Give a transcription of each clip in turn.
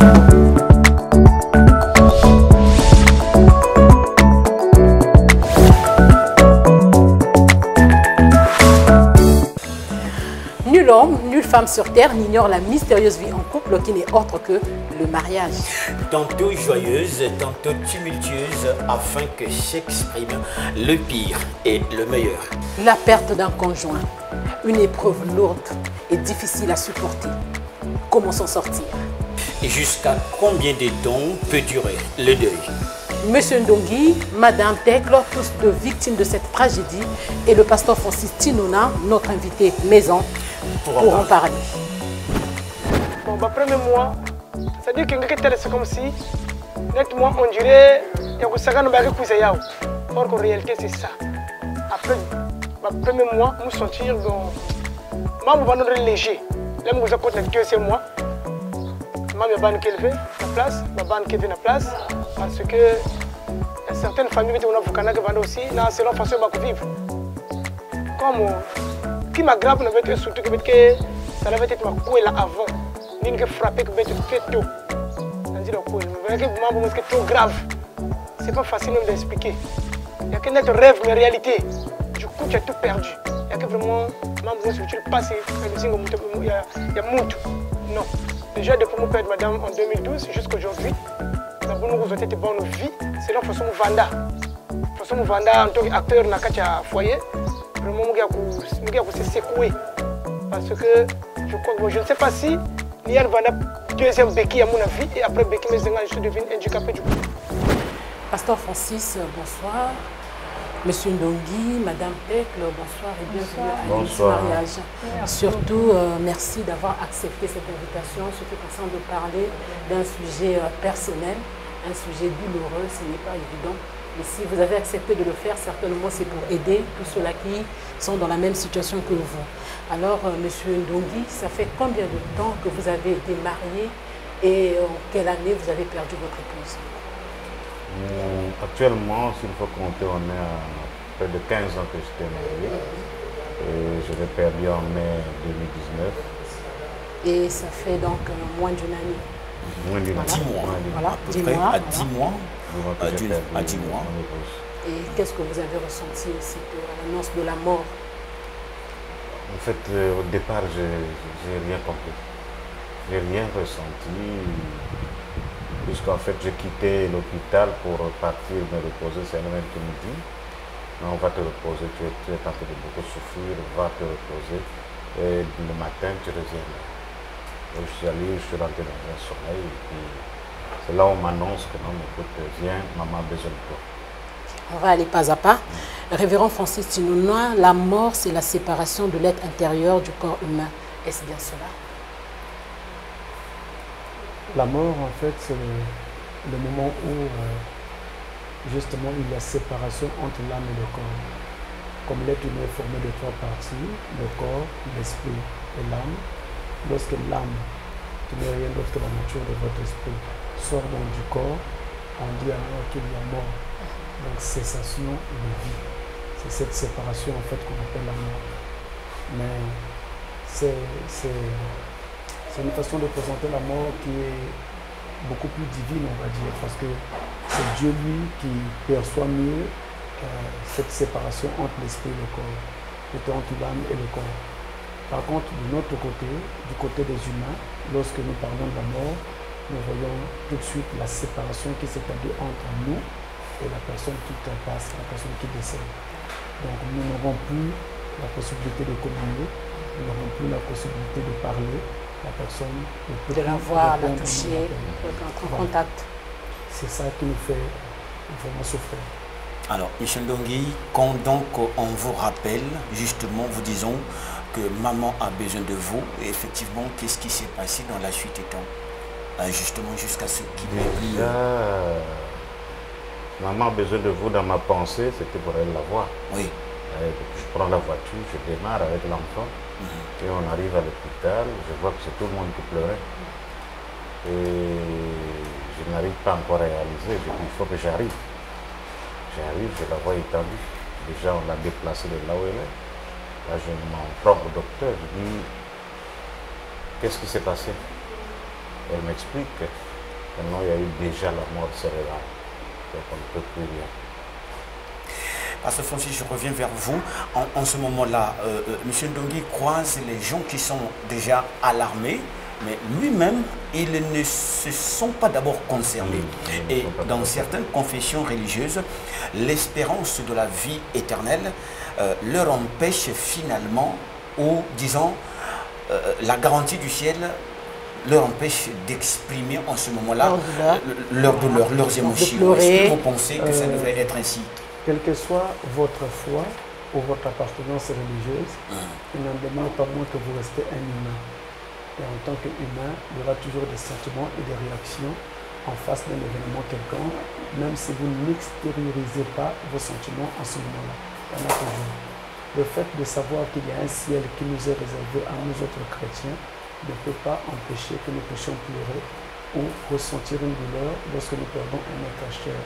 Nul homme, nulle femme sur terre n'ignore la mystérieuse vie en couple qui n'est autre que le mariage. Tantôt joyeuse, tantôt tumultueuse, afin que s'exprime le pire et le meilleur. La perte d'un conjoint, une épreuve lourde et difficile à supporter. Comment s'en sortir? Et jusqu'à combien de temps peut durer le deuil? Monsieur Ndongi, Madame Teklo, tous deux victimes de cette tragédie, et le pasteur Francis Tinona, notre invité maison, pour en parler. Bon, bah, premier mois, c'est-à-dire que c'est comme si, nettement, on dirait qu'il y a un or qu'en réalité, c'est ça. Après, le premier mois, nous sentir dans. Maman va nous léger. Là, nous avons le deuxième mois. Maman va nous élever la place, maman va nous la place. Parce que y a certaines familles qui ont aussi, là, c'est leur façon de vivre. Comme qui m'aggrave, surtout que ça devait être ma couille là avant. Ni que frapper que être fait tôt. C'est trop grave. C'est pas facile même d'expliquer. Il n'y a que notre rêve, mais réalité. Du coup, tu as tout perdu. Il y a que vraiment, si tu le passes, il y a Moutou. Non. Déjà, depuis mon père et madame en 2012 jusqu'à aujourd'hui, nous avons été bonne vie. C'est la façon Vanda. La façon Vanda, en tant qu'acteur, dans le foyer, vraiment, nous se secouer. Parce que je crois que je ne sais pas si il y a une deuxième béquille à mon avis, et après béquille, je suis devenu handicapé du coup. Pasteur Francis, bonsoir. Monsieur Ndongi, Madame Teklo, bonsoir et bienvenue à ce mariage. Surtout, merci d'avoir accepté cette invitation, surtout passant de parler d'un sujet personnel, un sujet douloureux, ce n'est pas évident. Mais si vous avez accepté de le faire, certainement c'est pour aider tous ceux-là qui sont dans la même situation que vous. Alors, Monsieur Ndongi, ça fait combien de temps que vous avez été marié et en quelle année vous avez perdu votre épouse? Actuellement, s'il faut compter, on est à près de 15 ans que j'étais marié. Et je l'ai perdu en mai 2019. Et ça fait donc moins d'une année. Moins d'une année. 10 mois. Voilà, à peu près à 10 mois. À 10 mois. Et qu'est-ce que vous avez ressenti aussi à l'annonce de la mort? En fait, au départ, je n'ai rien compris. Je n'ai rien ressenti. Puisqu'en fait, j'ai quitté l'hôpital pour partir me reposer. C'est un même qui me dit, non, on va te reposer, tu es en train de beaucoup souffrir, va te reposer. Et le matin, tu reviens là. Donc, je suis allé, je suis rentré dans un sommeil. Et puis, c'est là où on m'annonce que non, écoute, viens, maman a besoin de toi. On va aller pas à pas. Révérend Francis Tinona, la mort, c'est la séparation de l'être intérieur du corps humain. Est-ce bien cela? La mort, en fait, c'est le moment où, justement, il y a séparation entre l'âme et le corps. Comme l'être humain est formé de trois parties, le corps, l'esprit et l'âme. Lorsque l'âme, qui n'est rien d'autre que la nature de votre esprit, sort donc du corps, on dit alors qu'il y a mort. Donc, cessation de vie. C'est cette séparation, en fait, qu'on appelle la mort. Mais c'est une façon de présenter la mort qui est beaucoup plus divine, on va dire, parce que c'est Dieu, lui, qui perçoit mieux cette séparation entre l'esprit et le corps, entre l'âme et le corps. Par contre, de notre côté, du côté des humains, lorsque nous parlons de la mort, nous voyons tout de suite la séparation qui s'établit entre nous et la personne qui passe, la personne qui décède. Donc nous n'aurons plus la possibilité de communier, nous n'aurons plus la possibilité de parler. La personne de la voir, la toucher, d'entrer en contact. C'est ça qui nous fait vraiment souffrir. Alors, Michel Ndongi, quand donc on vous rappelle, justement, vous disons que maman a besoin de vous, et effectivement, qu'est-ce qui s'est passé dans la suite du temps, justement jusqu'à ce qu'il n'est plus... Maman a besoin de vous dans ma pensée, c'était pour elle la voir. Oui. Je prends la voiture, je démarre avec l'enfant. Et on arrive à l'hôpital, je vois que c'est tout le monde qui pleurait. Et je n'arrive pas encore à réaliser, je dis il faut que j'arrive. J'arrive, je la vois étendue. Déjà on l'a déplacée de là où elle est. Là je m'en prends au docteur, je dis qu'est-ce qui s'est passé? Elle m'explique Maintenant, il y a eu déjà la mort cérébrale. Donc on ne peut plus rien. Pasteur Francis, je reviens vers vous. En ce moment-là, M. Ndongi croise les gens qui sont déjà alarmés, mais lui-même, ils ne se sont pas d'abord concernés. Et dans certaines confessions religieuses, l'espérance de la vie éternelle leur empêche finalement, ou disons, la garantie du ciel leur empêche d'exprimer en ce moment-là leur douleur, leurs émotions. Est-ce que vous pensez que ça devrait être ainsi? Quelle que soit votre foi ou votre appartenance religieuse, il n'en demande pas moins que vous restez un humain. Et en tant qu'humain, il y aura toujours des sentiments et des réactions en face d'un événement quelconque, même si vous n'extériorisez pas vos sentiments en ce moment-là. Il y en a toujours. Le fait de savoir qu'il y a un ciel qui nous est réservé à nous autres chrétiens ne peut pas empêcher que nous puissions pleurer ou ressentir une douleur lorsque nous perdons un être cher.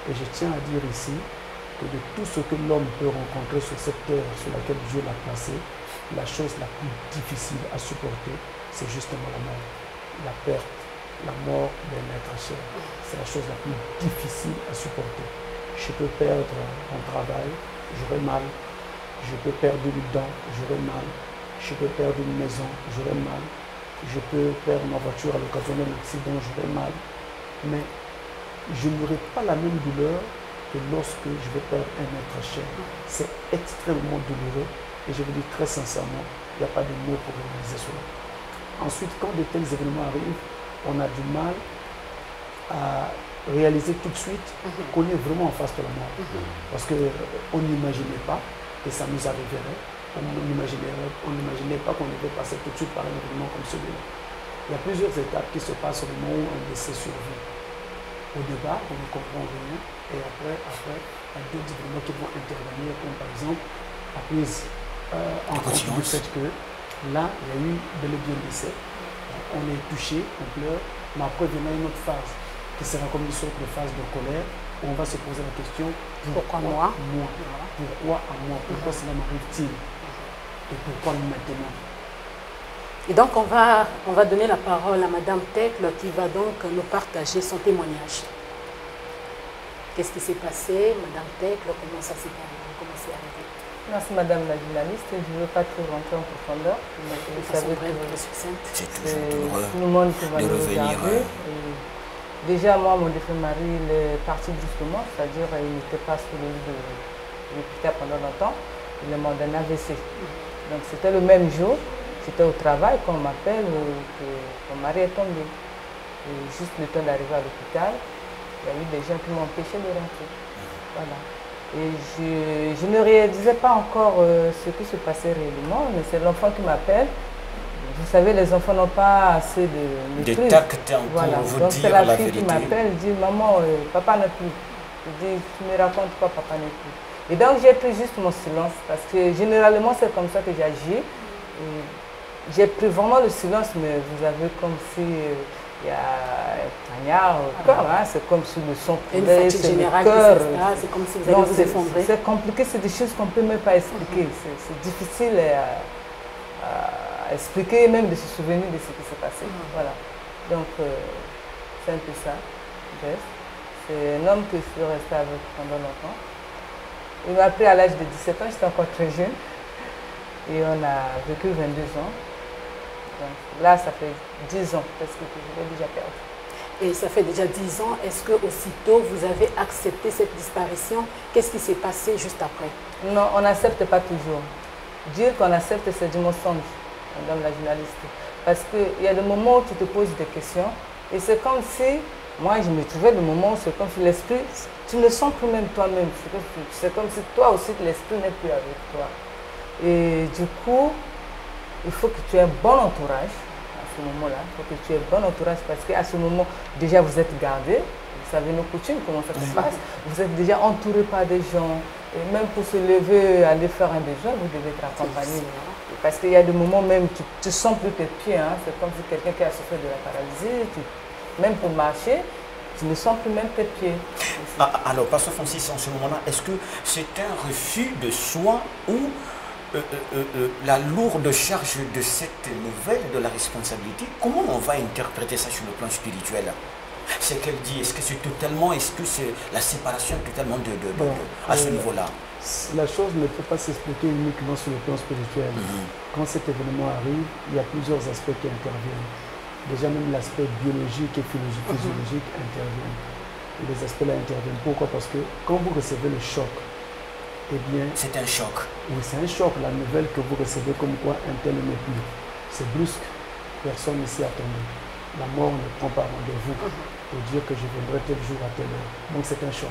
Et je tiens à dire ici que de tout ce que l'homme peut rencontrer sur cette terre sur laquelle Dieu l'a placé, la chose la plus difficile à supporter, c'est justement la mort. La perte, la mort d'un être cher, c'est la chose la plus difficile à supporter. Je peux perdre mon travail, j'aurai mal. Je peux perdre une dent, j'aurai mal. Je peux perdre une maison, j'aurai mal. Je peux perdre ma voiture à l'occasion d'un accident, j'aurai mal. Mais je n'aurai pas la même douleur que lorsque je vais perdre un être cher. C'est extrêmement douloureux et je vous dis très sincèrement, il n'y a pas de mots pour réaliser cela. Ensuite, quand de tels événements arrivent, on a du mal à réaliser tout de suite qu'on est vraiment en face de la mort. Parce qu'on n'imaginait pas que ça nous arriverait. On n'imaginait pas qu'on devait passer tout de suite par un événement comme celui-là. Il y a plusieurs étapes qui se passent au moment où un décès survient. Au départ, on ne comprend rien, et après, il y a d'autres événements qui vont intervenir, comme par exemple la prise en compte du fait que là, il y a eu bel et bien un décès. On est touché, on pleure, mais après viendra une autre phase, qui sera comme une sorte de phase de colère, où on va se poser la question, pourquoi moi? Pourquoi à moi? Pourquoi cela m'arrive-t-il? Et pourquoi maintenant? Et donc, on va donner la parole à Madame Tekle qui va donc nous partager son témoignage. Qu'est-ce qui s'est passé, Madame Tekle? Comment ça s'est arrivé? Merci Madame la journaliste. Je ne veux pas trop rentrer en profondeur. Vous savez que c'est toujours tout le monde qui va nous regarder. Déjà, moi, mon défunt mari, il est parti brusquement, c'est-à-dire il n'était pas sous le lit de l'hôpital pendant longtemps. Il est mort d'un AVC. Donc c'était le même jour. C'était au travail qu'on m'appelle que mon mari est tombé. Et juste le temps d'arriver à l'hôpital, il y a eu des gens qui m'ont empêché de rentrer. Voilà. Et je ne réalisais pas encore ce qui se passait réellement, mais c'est l'enfant qui m'appelle. Vous savez, les enfants n'ont pas assez de tact pour voilà. vous donc dire c'est la la fille vérité. qui m'appelle, dit maman, papa n'est plus. Je dis, tu me racontes quoi, papa n'est plus. Et donc j'ai pris juste mon silence, parce que généralement c'est comme ça que j'agis. J'ai pris vraiment le silence, mais vous avez comme si il y a un cagnard au cœur, hein, c'est comme si le son coulait, c'est le cœur. C'est comme si vous allez vous effondrer. C'est compliqué, c'est des choses qu'on ne peut même pas expliquer. C'est difficile à expliquer, même de se souvenir de ce qui s'est passé. Voilà. Donc, c'est un peu ça. C'est un homme que je suis restée avec pendant longtemps. Il m'a pris à l'âge de 17 ans, j'étais encore très jeune. Et on a vécu 22 ans. Donc, là, ça fait 10 ans parce que je l'ai déjà perdu. Et ça fait déjà 10 ans. Est-ce que aussitôt vous avez accepté cette disparition? Qu'est-ce qui s'est passé juste après? Non, on n'accepte pas toujours. Dire qu'on accepte, c'est du mensonge, madame la journaliste. Parce qu'il y a des moments où tu te poses des questions et c'est comme si, moi je me trouvais des moments où c'est comme si l'esprit, tu ne sens plus même toi-même. C'est comme si toi aussi l'esprit n'est plus avec toi. Et du coup, il faut que tu aies un bon entourage à ce moment-là. Il faut que tu aies un bon entourage parce qu'à ce moment, déjà vous êtes gardé. Vous savez nos coutumes, comment ça se passe. Vous êtes déjà entouré par des gens. Et même pour se lever, aller faire un besoin, vous devez être accompagné. Parce qu'il y a des moments même, tu sens plus tes pieds. Hein. C'est comme si quelqu'un qui a souffert de la paralysie. Même pour marcher, tu ne sens plus même tes pieds. Alors, Pasteur Francis, en ce moment-là, est-ce que c'est un refus de soi ou la lourde charge de cette nouvelle, de la responsabilité, comment on va interpréter ça sur le plan spirituel? Ce qu'elle dit, est-ce que c'est la séparation totalement à ce niveau-là? La chose ne peut pas s'expliquer uniquement sur le plan spirituel. Quand cet événement arrive, il y a plusieurs aspects qui interviennent. Déjà même l'aspect biologique et physiologique interviennent. Et les aspects-là interviennent. Pourquoi? Parce que quand vous recevez le choc, eh bien... C'est un choc. Oui, c'est un choc. La nouvelle que vous recevez comme quoi un tel n'est plus. C'est brusque. Personne ne s'y attendait. La mort ne prend pas rendez-vous pour dire que je viendrai tel jour à telle heure. Donc c'est un choc.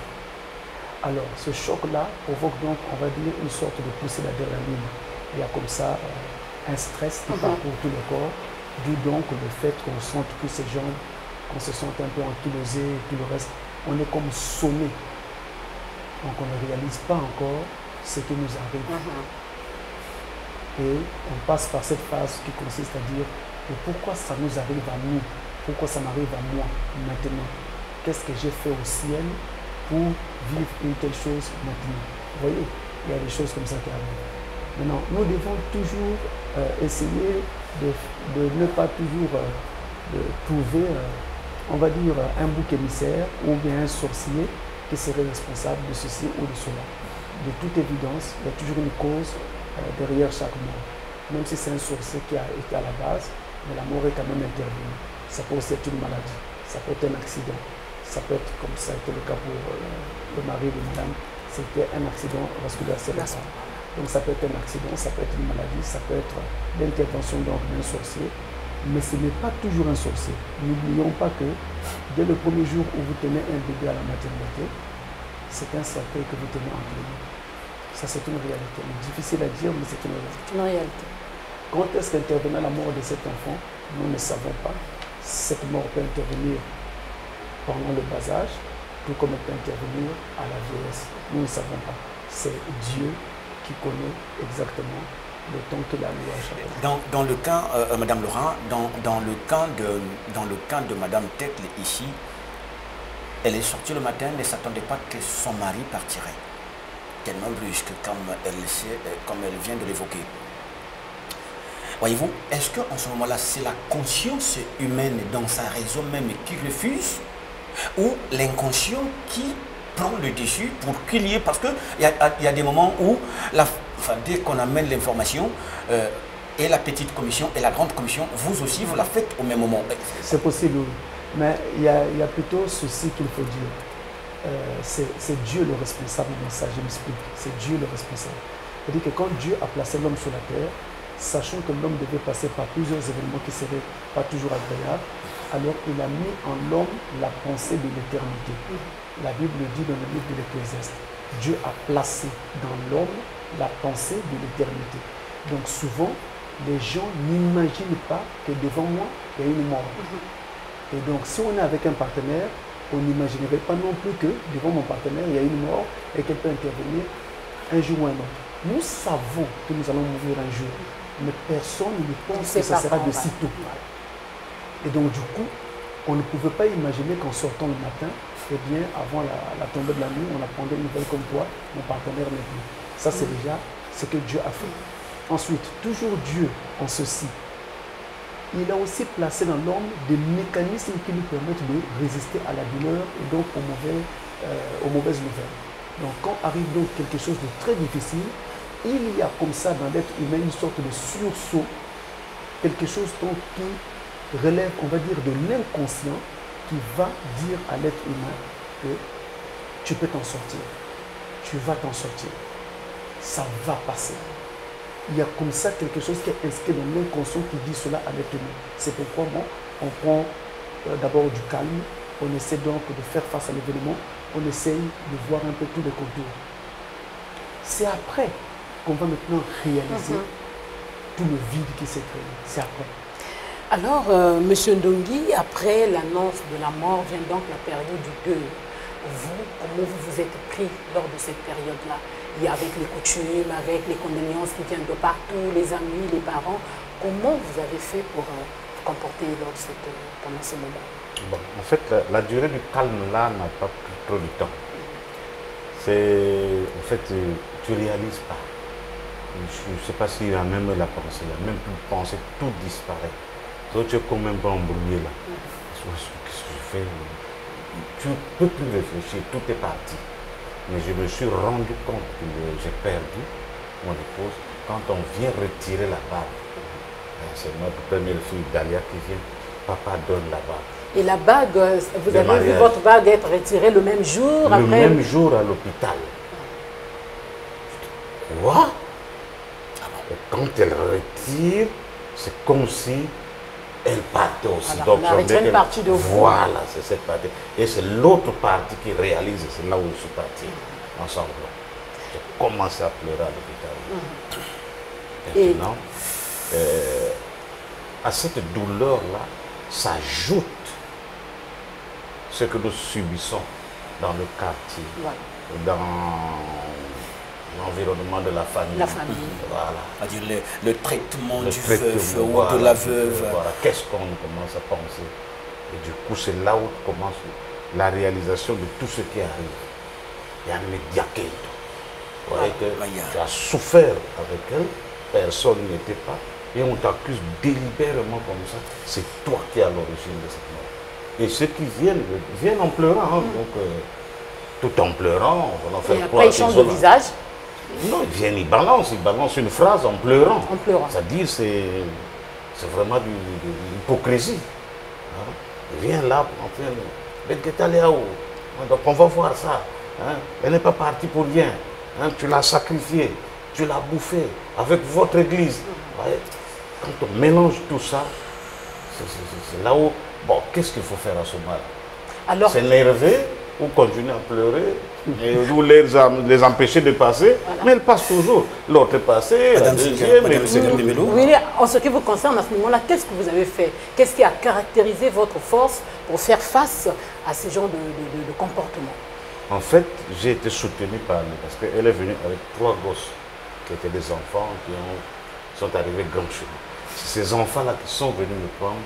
Alors, ce choc-là provoque donc, on va dire, une sorte de poussée d'adrénaline. Il y a comme ça un stress qui parcourt tout le corps, d'où donc le fait qu'on sente que ces jambes, qu'on se sente un peu ankylosé et tout le reste, on est comme sommé. Donc on ne réalise pas encore ce qui nous arrive. Et on passe par cette phase qui consiste à dire, et pourquoi ça nous arrive à nous? Pourquoi ça m'arrive à moi maintenant? Qu'est-ce que j'ai fait au ciel pour vivre une telle chose maintenant? Vous voyez, il y a des choses comme ça qui arrivent. Maintenant, nous devons toujours essayer de ne pas toujours trouver, on va dire, un bouc émissaire ou bien un sorcier qui serait responsable de ceci ou de cela. De toute évidence, il y a toujours une cause derrière chaque mort. Même si c'est un sorcier qui a été à la base, mais la mort est quand même intervenue. Ça peut aussi être une maladie, ça peut être un accident. Ça peut être, comme ça a été le cas pour le mari de madame, c'était un accident vasculaire cérébral. Donc ça peut être un accident, ça peut être une maladie, ça peut être l'intervention d'un sorcier. Mais ce n'est pas toujours un sorcier. N'oublions pas que dès le premier jour où vous tenez un bébé à la maternité, c'est un cercueil que vous tenez entre les mains. Ça, c'est une réalité. Difficile à dire, mais c'est une réalité. Une réalité. Quand est-ce qu'intervenait la mort de cet enfant? Nous ne savons pas. Cette mort peut intervenir pendant le bas âge, tout comme elle peut intervenir à la vieillesse. Nous ne savons pas. C'est Dieu qui connaît exactement le temps qu'il a alloué à chacun. Dans le cas, Madame Laurent, dans le cas de Madame Tekle ici, elle est sortie le matin, elle ne s'attendait pas que son mari partirait. Tellement brusque, comme elle vient de l'évoquer. Voyez-vous, est-ce qu'en ce moment-là, c'est la conscience humaine dans sa raison même qui refuse, ou l'inconscient qui prend le dessus pour qu'il y ait, parce qu'il y a des moments où, dès qu'on amène l'information, et la petite commission et la grande commission, vous aussi, vous la faites au même moment. C'est possible, oui. Mais il y a plutôt ceci qu'il faut dire. C'est Dieu le responsable dans ça, je m'explique. C'est Dieu le responsable. C'est-à-dire que quand Dieu a placé l'homme sur la terre, sachant que l'homme devait passer par plusieurs événements qui ne seraient pas toujours agréables, alors il a mis en l'homme la pensée de l'éternité. La Bible dit dans le livre de l'Ecclésiaste, Dieu a placé dans l'homme la pensée de l'éternité. Donc souvent, les gens n'imaginent pas que devant moi, il y a une mort. Et donc si on est avec un partenaire, on n'imaginerait pas non plus que devant mon partenaire, il y a une mort et qu'elle peut intervenir un jour ou un autre. Nous savons que nous allons mourir un jour, mais personne ne pense que ça sera de sitôt. Et donc du coup, on ne pouvait pas imaginer qu'en sortant le matin, eh bien, avant la tombée de la nuit, on apprendrait une nouvelle comme toi, mon partenaire n'est plus. Ça, c'est déjà ce que Dieu a fait. Ensuite, toujours Dieu en ceci, il a aussi placé dans l'homme des mécanismes qui lui permettent de résister à la douleur et donc aux mauvaises nouvelles. Donc quand arrive donc quelque chose de très difficile, il y a comme ça dans l'être humain une sorte de sursaut, quelque chose donc qui relève, on va dire, de l'inconscient qui va dire à l'être humain que tu peux t'en sortir, tu vas t'en sortir, ça va passer. Il y a comme ça quelque chose qui est inscrit dans l'inconscient qui dit cela à l'être humain. C'est pourquoi on prend d'abord du calme, on essaie donc de faire face à l'événement, on essaye de voir un peu tous les contours. C'est après qu'on va maintenant réaliser tout le vide qui s'est créé. C'est après. Alors, Monsieur Ndongi, après l'annonce de la mort vient donc la période du deuil. Vous, comment vous vous êtes pris lors de cette période-là? Il y a avec les coutumes, avec les condoléances qui viennent de partout, les amis, les parents. Comment vous avez fait pour vous comporter pendant ce moment? Bon, en fait, la durée du calme là n'a pas pris trop de temps. En fait, tu ne réalises pas. Je ne sais pas s'il a même la pensée, il a même plus pensé, tout disparaît. Toi, tu es comme un peu embrouillé là. Qu'est-ce que je fais? Tu ne peux plus réfléchir, tout est parti. Mais je me suis rendu compte que j'ai perdu mon épouse quand on vient retirer la bague. C'est notre première fille, Dalia, qui vient. Papa donne la bague. Et la bague, vous avez vu votre bague être retirée le même jour? Le même jour à l'hôpital. Quoi? Et quand elle retire, c'est comme si elle partait aussi. Alors, on a retiré une partie de vous. Voilà, c'est cette partie. Et c'est l'autre partie qui réalise, c'est là où je suis parti, ensemble. J'ai commencé à pleurer à l'hôpital. Maintenant, à cette douleur-là, s'ajoute ce que nous subissons dans le quartier, dans l'environnement de la famille. La famille. Voilà. C'est-à-dire le traitement du veuf ou de la veuve. Voilà. Qu'est-ce qu'on commence à penser? Et du coup, c'est là où commence la réalisation de tout ce qui arrive. Il y a un médiaquet. Vous voyez que tu as souffert avec elle, personne n'était pas, et on t'accuse délibérément comme ça. C'est toi qui es à l'origine de cette mort. Et ceux qui viennent en pleurant. Hein, donc, tout en pleurant, on va faire et après, ils changent de visage. Non, ils balancent une phrase en pleurant. En pleurant. C'est-à-dire, c'est vraiment de l'hypocrisie. Hein? Ils viennent là pour en faire. Donc, on va voir ça. Hein? Elle n'est pas partie pour rien. Hein? Tu l'as sacrifiée, tu l'as bouffée avec votre église. Ouais. Quand on mélange tout ça, c'est là où. Bon, qu'est-ce qu'il faut faire à ce moment-là? S'énerver ou continuer à pleurer ou les empêcher de passer, mais elles passent toujours. L'autre est passée, la deuxième, Oui, en ce qui vous concerne, à ce moment-là, qu'est-ce que vous avez fait? Qu'est-ce qui a caractérisé votre force pour faire face à ce genre de comportement? En fait, j'ai été soutenu par elle parce qu'elle est venue avec 3 gosses qui étaient des enfants qui sont arrivés grands chez nous. C'est ces enfants-là qui sont venus me prendre,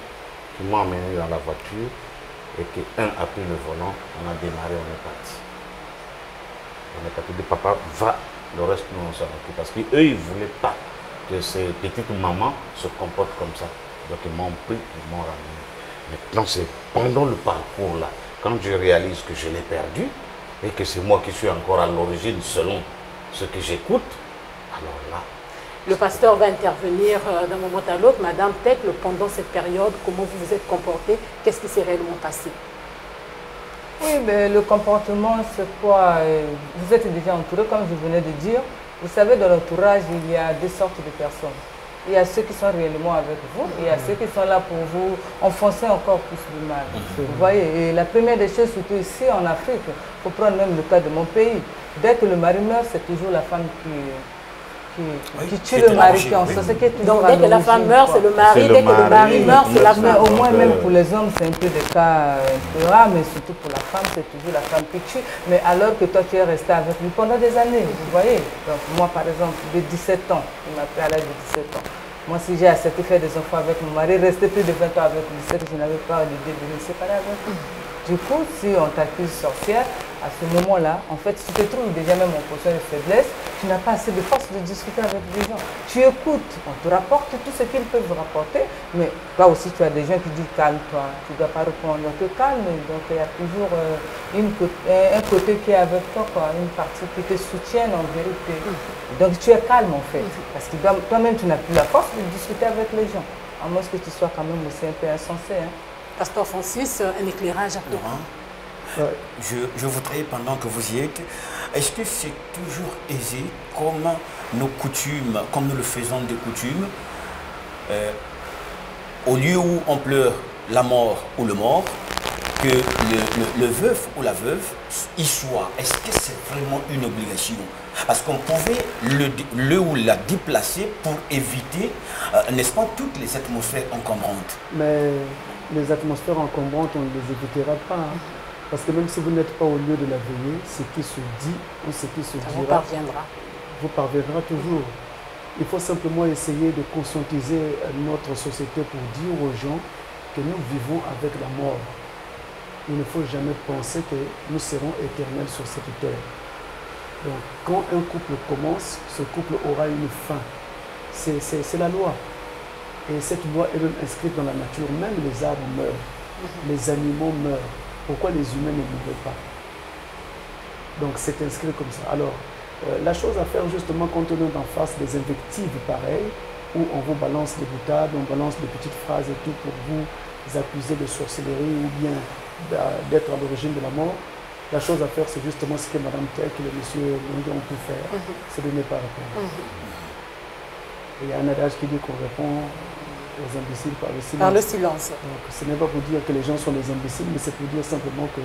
qui m'ont emmené dans la voiture et qu'un a pris le volant, on a démarré, on est parti. On est parti de papa, va, le reste nous on s'en occupe. Parce qu'eux, ils ne voulaient pas que ces petites mamans se comportent comme ça. Donc ils m'ont pris, ils m'ont ramené. Maintenant, c'est pendant le parcours là, quand je réalise que je l'ai perdu et que c'est moi qui suis encore à l'origine selon ce que j'écoute, alors là, le pasteur va intervenir d'un moment à l'autre. Madame Tekle, pendant cette période, comment vous vous êtes comportée? Qu'est-ce qui s'est réellement passé? Oui, mais le comportement, c'est quoi? Vous êtes déjà entouré, comme je venais de dire. Vous savez, dans l'entourage, il y a 2 sortes de personnes. Il y a ceux qui sont réellement avec vous, et il y a ceux qui sont là pour vous enfoncer encore plus du mal. Vous voyez, et la première des choses, surtout ici en Afrique, il faut prendre même le cas de mon pays. Dès que le mari meurt, c'est toujours la femme qui tue le mari, qui en sort. Donc dès que la femme meurt, c'est le mari, dès que le mari meurt, c'est la femme. Au moins même pour les hommes, c'est un peu des cas un peu rares, mais surtout pour la femme, c'est toujours la femme qui tue. Mais alors que toi, tu es resté avec lui pendant des années, vous voyez. Donc moi, par exemple, de 17 ans, il m'a pris à l'âge de 17 ans. Moi, si j'ai accepté de faire des enfants avec mon mari, rester plus de 20 ans avec lui, c'est que je n'avais pas l'idée de me séparer avec lui. Du coup, si on t'accuse sorcière, à ce moment-là, en fait, si tu te trouves déjà même en position de faiblesse, tu n'as pas assez de force de discuter avec des gens. Tu écoutes, on te rapporte tout ce qu'ils peuvent rapporter, mais toi aussi, tu as des gens qui disent calme-toi, tu ne dois pas répondre, on te calme. Donc, il y a toujours un côté qui est avec toi, quoi, une partie qui te soutient en vérité. Donc, tu es calme en fait, parce que toi-même, tu n'as plus la force de discuter avec les gens, à moins que tu sois quand même aussi un peu insensé. Hein. Pasteur Francis, un éclairage à toi. Je voudrais, pendant que vous y êtes, est-ce que c'est toujours aisé, comme nos coutumes, comme nous le faisons de coutume, au lieu où on pleure la mort ou le mort, que le veuf ou la veuve y soit? Est-ce que c'est vraiment une obligation? Parce qu'on pouvait le ou la déplacer pour éviter, n'est-ce pas, toutes les atmosphères encombrantes. Mais les atmosphères encombrantes, on ne les évitera pas. Hein. Parce que même si vous n'êtes pas au lieu de la veillée, ce qui se dit ou ce qui se dira vous parviendra toujours. Il faut simplement essayer de conscientiser notre société pour dire aux gens que nous vivons avec la mort. Il ne faut jamais penser que nous serons éternels sur cette terre. Donc, quand un couple commence, ce couple aura une fin. C'est la loi. Et cette loi est même inscrite dans la nature. Même les arbres meurent. les animaux meurent. Pourquoi les humains ne mourraient pas? Donc c'est inscrit comme ça. Alors, la chose à faire justement quand on est en face des invectives pareilles, où on vous balance des boutades, on balance des petites phrases et tout pour vous accuser de sorcellerie ou bien d'être à l'origine de la mort, la chose à faire c'est justement ce que Mme Tek et le monsieur Longue ont pu faire, c'est de ne pas répondre. Et il y a un adage qui dit qu'on répond aux imbéciles par le silence. Par le silence. Donc ce n'est pas pour dire que les gens sont des imbéciles, mais c'est pour dire simplement que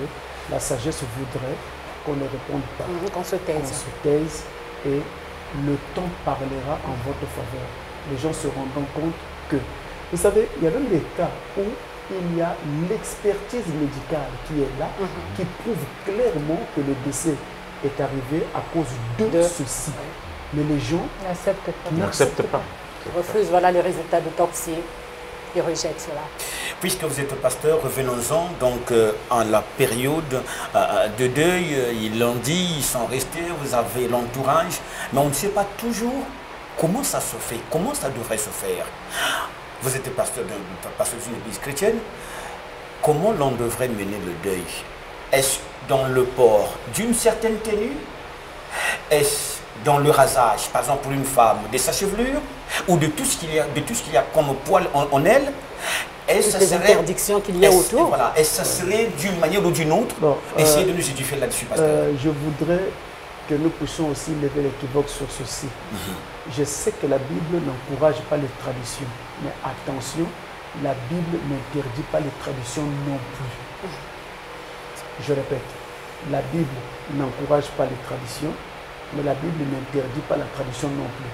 la sagesse voudrait qu'on ne réponde pas. Qu'on se taise. Qu'on se taise et le temps parlera en votre faveur. Les gens se rendront compte que... Vous savez, il y a même des cas où il y a l'expertise médicale qui est là, qui prouve clairement que le décès est arrivé à cause de ceci. Mais les gens n'acceptent pas. Ils refusent, voilà les résultats d'autopsie. Ils rejettent cela. Puisque vous êtes pasteur, revenons-en donc en la période de deuil. Ils l'ont dit, ils sont restés, vous avez l'entourage, mais on ne sait pas toujours comment ça se fait, comment ça devrait se faire. Vous êtes pasteur d'une église chrétienne, comment l'on devrait mener le deuil? Est-ce dans le port d'une certaine tenue? Est-ce dans le rasage, par exemple pour une femme, de sa chevelure ou de tout ce qu'il y a comme poil en elle? Est-ce les interdictions qu'il y a autour? Voilà, est-ce que ça serait d'une manière ou d'une autre? Essayez de nous édifier là-dessus, pasteur. Je voudrais que nous puissions aussi lever l'équivoque sur ceci. Je sais que la Bible n'encourage pas les traditions, mais attention, la Bible n'interdit pas les traditions non plus. Je répète, la Bible n'encourage pas les traditions, mais la Bible n'interdit pas la tradition non plus.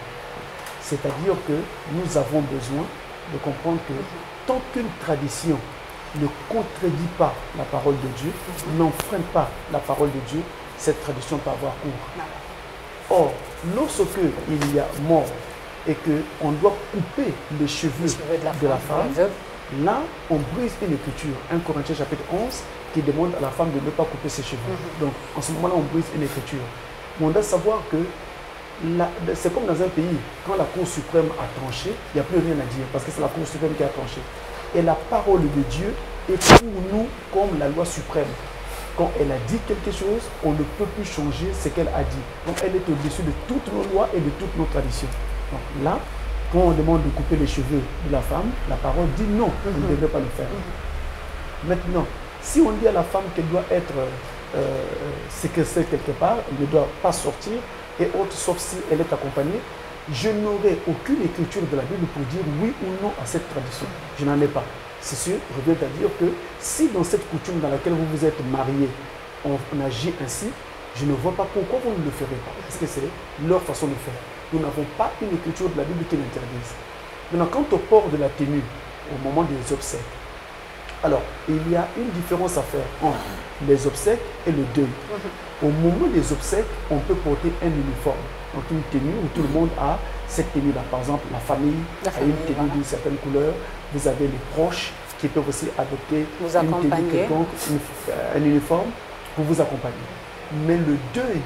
C'est-à-dire que nous avons besoin de comprendre que tant qu'une tradition ne contredit pas la parole de Dieu, n'enfreint pas la parole de Dieu, cette tradition peut avoir cours. Or, lorsque il y a mort et qu'on doit couper les cheveux de la femme, là, on brise une écriture. 1 Corinthiens chapitre 11 qui demande à la femme de ne pas couper ses cheveux. Donc, en ce moment-là, on brise une écriture. Mais on doit savoir que c'est comme dans un pays, quand la Cour suprême a tranché, il n'y a plus rien à dire, parce que c'est la Cour suprême qui a tranché. Et la parole de Dieu est pour nous comme la loi suprême. Quand elle a dit quelque chose, on ne peut plus changer ce qu'elle a dit. Donc elle est au-dessus de toutes nos lois et de toutes nos traditions. Donc là, quand on demande de couper les cheveux de la femme, la parole dit non, on ne devrait pas le faire. Maintenant, si on dit à la femme qu'elle doit être séquestrée quelque part, elle ne doit pas sortir, et autres, sauf si elle est accompagnée, je n'aurai aucune écriture de la Bible pour dire oui ou non à cette tradition. Je n'en ai pas. C'est sûr, je viens à dire que si dans cette coutume dans laquelle vous vous êtes mariés, on agit ainsi, je ne vois pas pourquoi vous ne le ferez pas. Parce que c'est leur façon de faire. Nous n'avons pas une écriture de la Bible qui l'interdise. Maintenant, quant au port de la tenue, au moment des obsèques, alors, il y a une différence à faire entre les obsèques et le deuil. Au moment des obsèques, on peut porter un uniforme, donc une tenue où tout le monde a cette tenue-là. Par exemple, la famille a une tenue d'une certaine couleur. Vous avez les proches qui peuvent aussi adopter une tenue quelconque, un uniforme pour vous accompagner. Mais le deuil,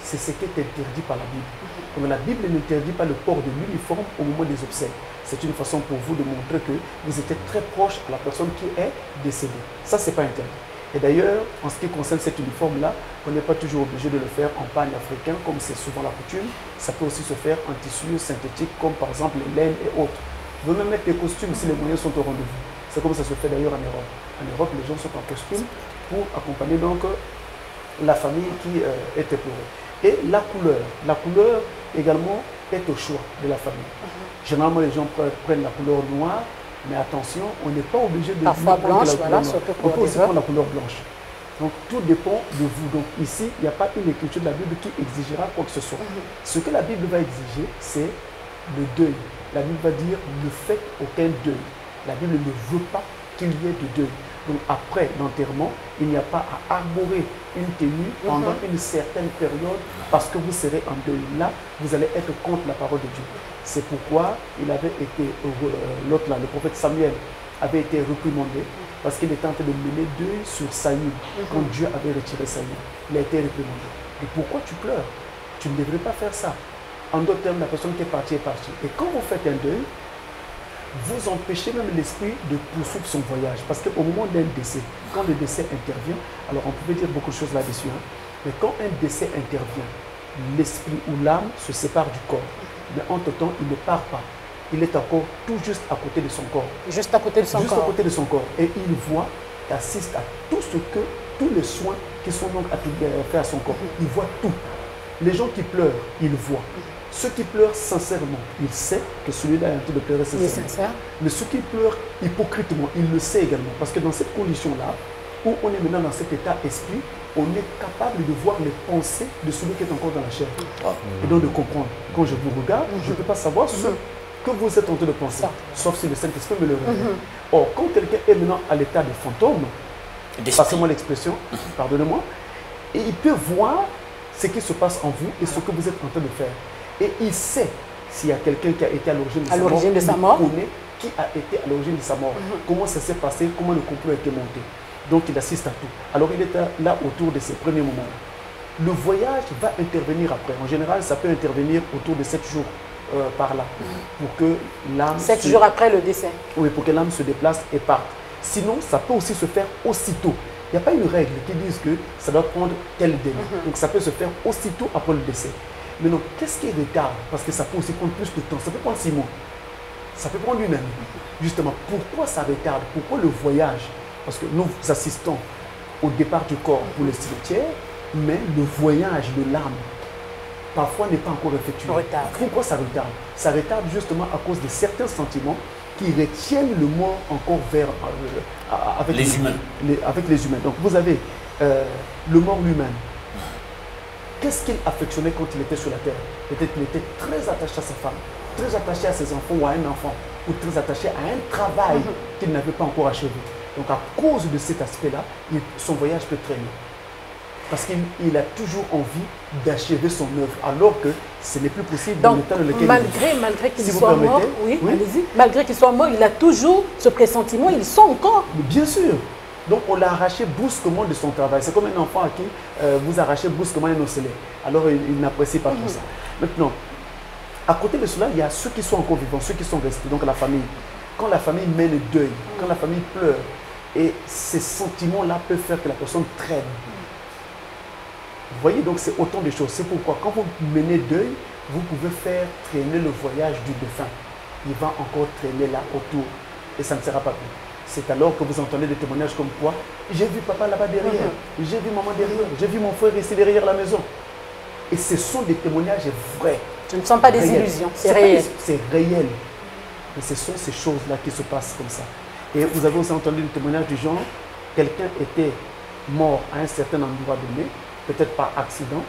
c'est ce qui est interdit par la Bible. Donc la Bible n'interdit pas le port de l'uniforme au moment des obsèques. C'est une façon pour vous de montrer que vous étiez très proche à la personne qui est décédée. Ça, ce n'est pas interdit. Et d'ailleurs, en ce qui concerne cet uniforme-là, on n'est pas toujours obligé de le faire en pagne africain, comme c'est souvent la coutume. Ça peut aussi se faire en tissu synthétique, comme par exemple les laines et autres. Vous pouvez même mettre des costumes si les moyens sont au rendez-vous. C'est comme ça se fait d'ailleurs en Europe. En Europe, les gens sont en costume pour accompagner donc la famille qui est éplorée. Et la couleur également est au choix de la famille. Généralement, les gens prennent la couleur noire, mais attention, on n'est pas obligé de parfois blanche, voilà, on peut aussi prendre la couleur blanche. Donc tout dépend de vous. Donc ici, il n'y a pas une écriture de la Bible qui exigera quoi que ce soit. Ce que la Bible va exiger, c'est le deuil. La Bible va dire ne faites aucun deuil. La Bible ne veut pas qu'il y ait de deuil. Donc après l'enterrement, il n'y a pas à arborer une tenue pendant une certaine période parce que vous serez en deuil. Là, vous allez être contre la parole de Dieu. C'est pourquoi il avait été, l'autre là, le prophète Samuel, avait été réprimandé parce qu'il était en train de mener deuil sur Saül quand Dieu avait retiré Saül. Il a été réprimandé. Et pourquoi tu pleures? Tu ne devrais pas faire ça. En d'autres termes, la personne qui est partie est partie. Et quand vous faites un deuil, vous empêchez même l'esprit de poursuivre son voyage. Parce qu'au moment d'un décès, quand le décès intervient, alors on pouvait dire beaucoup de choses là-dessus, hein, mais quand un décès intervient, l'esprit ou l'âme se sépare du corps. Mais entre-temps, il ne part pas. Il est encore tout juste à côté de son corps. Juste à côté de son corps. Juste à côté de son corps. Et il voit, assiste à tout ce que, tous les soins qui sont donc faits à son corps. Il voit tout. Les gens qui pleurent, il voit. Ceux qui pleurent sincèrement, il sait que celui-là est en train de pleurer sincèrement. Mais ceux qui pleurent hypocritement, il le sait également. Parce que dans cette condition-là, où on est maintenant dans cet état esprit, on est capable de voir les pensées de celui qui est encore dans la chair. Et donc de comprendre. Quand je vous regarde, je ne peux pas savoir ce que vous êtes en train de penser, sauf si le Saint-Esprit me le révèle. Or, quand quelqu'un est maintenant à l'état de fantôme, passez-moi l'expression, pardonnez-moi, et il peut voir ce qui se passe en vous et ce que vous êtes en train de faire. Et il sait s'il y a quelqu'un qui a été à l'origine de sa mort, il connaît qui a été à l'origine de sa mort, comment ça s'est passé, comment le complot a été monté. Donc il assiste à tout. Alors il est là autour de ces premiers moments. Le voyage va intervenir après. En général, ça peut intervenir autour de 7 jours par là, pour que l'âme... 7 jours après le décès. Oui, pour que l'âme se déplace et parte. Sinon, ça peut aussi se faire aussitôt. Il n'y a pas une règle qui dise que ça doit prendre tel délai. Donc ça peut se faire aussitôt après le décès. Mais non, qu'est-ce qui retarde? Parce que ça peut aussi prendre plus de temps. Ça peut prendre 6 mois. Ça peut prendre une année. Justement, pourquoi ça retarde? Pourquoi le voyage? Parce que nous assistons au départ du corps pour le cimetière, mais le voyage de l'âme, parfois, n'est pas encore effectué. Pourquoi ça retarde? Ça retarde justement à cause de certains sentiments qui retiennent le mort encore vers, avec les humains. Avec les humains. Donc vous avez le mort lui-même. Qu'est-ce qu'il affectionnait quand il était sur la terre? Peut-être qu'il était très attaché à sa femme, très attaché à ses enfants ou à un enfant, ou très attaché à un travail qu'il n'avait pas encore achevé. Donc à cause de cet aspect-là, son voyage peut traîner. Parce qu'il a toujours envie d'achever son œuvre, alors que ce n'est plus possible dans l'état dans lequel malgré qu'il soit mort, malgré qu'il soit mort, il a toujours ce pressentiment, il sent encore. Mais bien sûr. Donc on l'a arraché brusquement de son travail. C'est comme un enfant à qui vous arrachez brusquement un osselet. Alors il n'apprécie pas tout ça. Maintenant, à côté de cela, il y a ceux qui sont encore vivants, ceux qui sont restés, donc la famille. Quand la famille mène le deuil, quand la famille pleure, et ces sentiments-là peuvent faire que la personne traîne. Vous voyez, donc c'est autant de choses. C'est pourquoi quand vous menez deuil, vous pouvez faire traîner le voyage du défunt. Il va encore traîner là autour et ça ne sera pas plus. C'est alors que vous entendez des témoignages comme quoi j'ai vu papa là-bas derrière, j'ai vu maman derrière, j'ai vu mon frère ici derrière la maison. Et ce sont des témoignages vrais. Ce ne sont pas des illusions, c'est réel. C'est réel. Et ce sont ces choses-là qui se passent comme ça. Et vous avez aussi entendu des témoignages du genre, quelqu'un était mort à un certain endroit donné, peut-être par accident,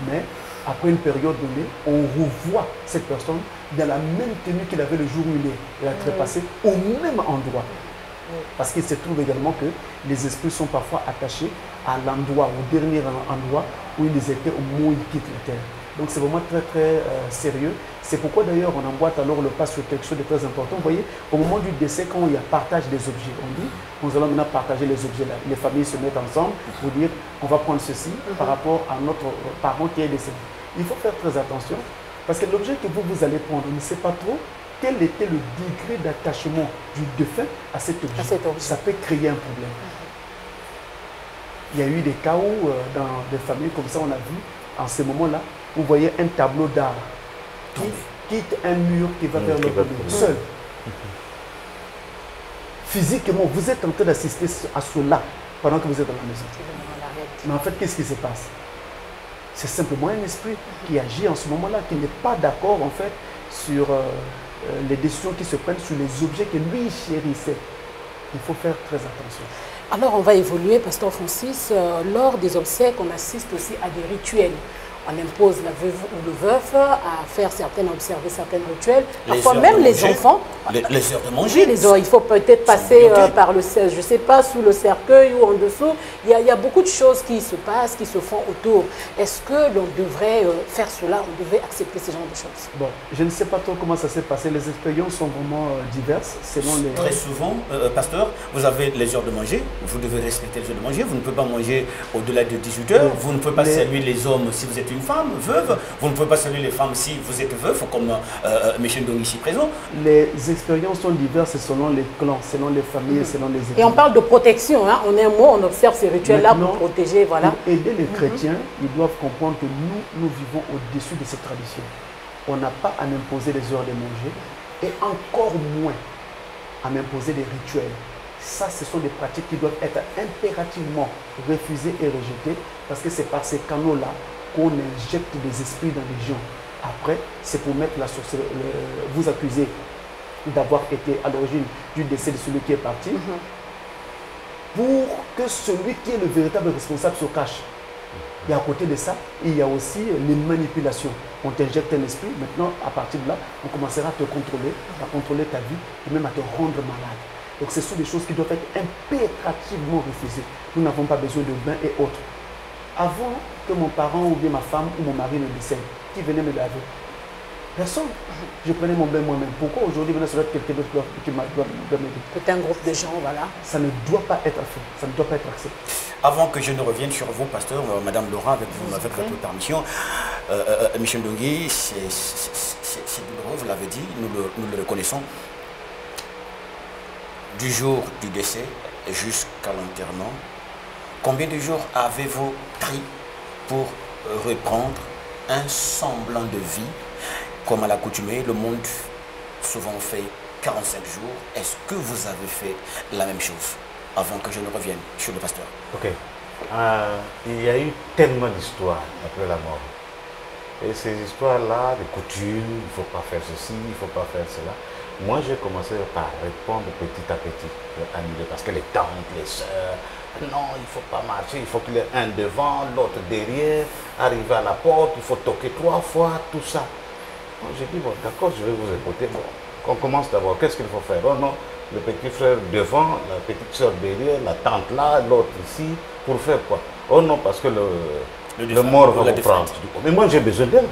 mais après une période donnée, on revoit cette personne dans la même tenue qu'il avait le jour où il a trépassé, au même endroit. Parce qu'il se trouve également que les esprits sont parfois attachés à l'endroit, au dernier endroit où ils étaient au moment où ils quittent la terre. Donc c'est vraiment très très sérieux. C'est pourquoi d'ailleurs on emboîte alors le pas sur quelque chose de très important. Vous voyez, au moment du décès, quand il y a partage des objets, on dit, nous allons maintenant partager les objets là. Les familles se mettent ensemble pour dire, on va prendre ceci par rapport à notre parent qui est décédé. Il faut faire très attention parce que l'objet que vous allez prendre, on ne sait pas trop quel était le degré d'attachement du défunt à cet objet. Ça peut créer un problème. Il y a eu des cas où, dans des familles comme ça, on a vu, en ce moment-là, vous voyez un tableau d'art qui quitte un mur qui va vers l'autre mur, seul. Physiquement, vous êtes en train d'assister à cela pendant que vous êtes dans la maison. Mais en fait, qu'est-ce qui se passe? C'est simplement un esprit qui agit en ce moment-là, qui n'est pas d'accord en fait sur les décisions qui se prennent sur les objets que lui chérissait. Il faut faire très attention. Alors on va évoluer, Pasteur Francis, lors des obsèques, on assiste aussi à des rituels. On impose la veuve ou le veuf à faire observer certains rituels. Parfois même les enfants. Les heures de manger. Oui, il faut peut-être passer par le, je sais pas, sous le cercueil ou en dessous. Il y a beaucoup de choses qui se passent, qui se font autour. Est-ce que l'on devrait faire cela, on devrait accepter ce genre de choses? Bon, je ne sais pas trop comment ça s'est passé. Les expériences sont vraiment diverses selon les... Très souvent, pasteur, vous avez les heures de manger, vous devez respecter les heures de manger, vous ne pouvez pas manger au-delà de 18 heures, vous ne pouvez pas saluer les hommes si vous êtes une femme, veuve, vous ne pouvez pas saluer les femmes si vous êtes veuve, comme M. Ndongi ici présent. Les expériences sont diverses selon les clans, selon les familles, selon les équipes. Et on parle de protection, hein. En un mot, on observe ces rituels-là pour protéger, voilà. Pour aider les chrétiens, ils doivent comprendre que nous vivons au-dessus de cette tradition. On n'a pas à m'imposer les heures de manger et encore moins à m'imposer des rituels. Ça, ce sont des pratiques qui doivent être impérativement refusées et rejetées parce que c'est par ces canaux-là qu'on injecte des esprits dans les gens. Après, c'est pour mettre la source, vous accuser d'avoir été à l'origine du décès de celui qui est parti, pour que celui qui est le véritable responsable se cache. Et à côté de ça, il y a aussi les manipulations. On t'injecte un esprit, maintenant, à partir de là, on commencera à te contrôler, à contrôler ta vie et même à te rendre malade. Donc ce sont des choses qui doivent être impérativement refusées. Nous n'avons pas besoin de bains et autres. Avant que mon parent ou bien ma femme ou mon mari ne décède, qui venait me laver? Personne. Je prenais mon bain moi-même. Pourquoi aujourd'hui, ça doit être quelqu'un d'autre qui doit m'aider? C'est un groupe de gens, voilà. Ça ne doit pas être fait. Ça ne doit pas être accepté. Avant que je ne revienne sur vous, pasteur, Madame Laura, avec votre permission, Michel Ndongi, c'est douloureux, vous l'avez dit, nous le reconnaissons. Du jour du décès jusqu'à l'enterrement, combien de jours avez-vous pris pour reprendre un semblant de vie? Comme à l'accoutumée, le monde souvent fait 45 jours. Est-ce que vous avez fait la même chose avant que je ne revienne sur le pasteur? Ok. Il y a eu tellement d'histoires après la mort. Et ces histoires-là, de coutumes, il ne faut pas faire ceci, il ne faut pas faire cela. Moi, j'ai commencé par répondre petit à petit, parce que les tantes, les sœurs, non, il ne faut pas marcher, il faut qu'il y ait un devant, l'autre derrière, arriver à la porte, il faut toquer 3 fois, tout ça. J'ai dit, bon, d'accord, je vais vous écouter. Bon, on commence d'abord, qu'est-ce qu'il faut faire? Oh non, le petit frère devant, la petite soeur derrière, la tante là, l'autre ici, pour faire quoi? Oh non, parce que le mort va vous prendre. Mais moi, j'ai besoin d'elle.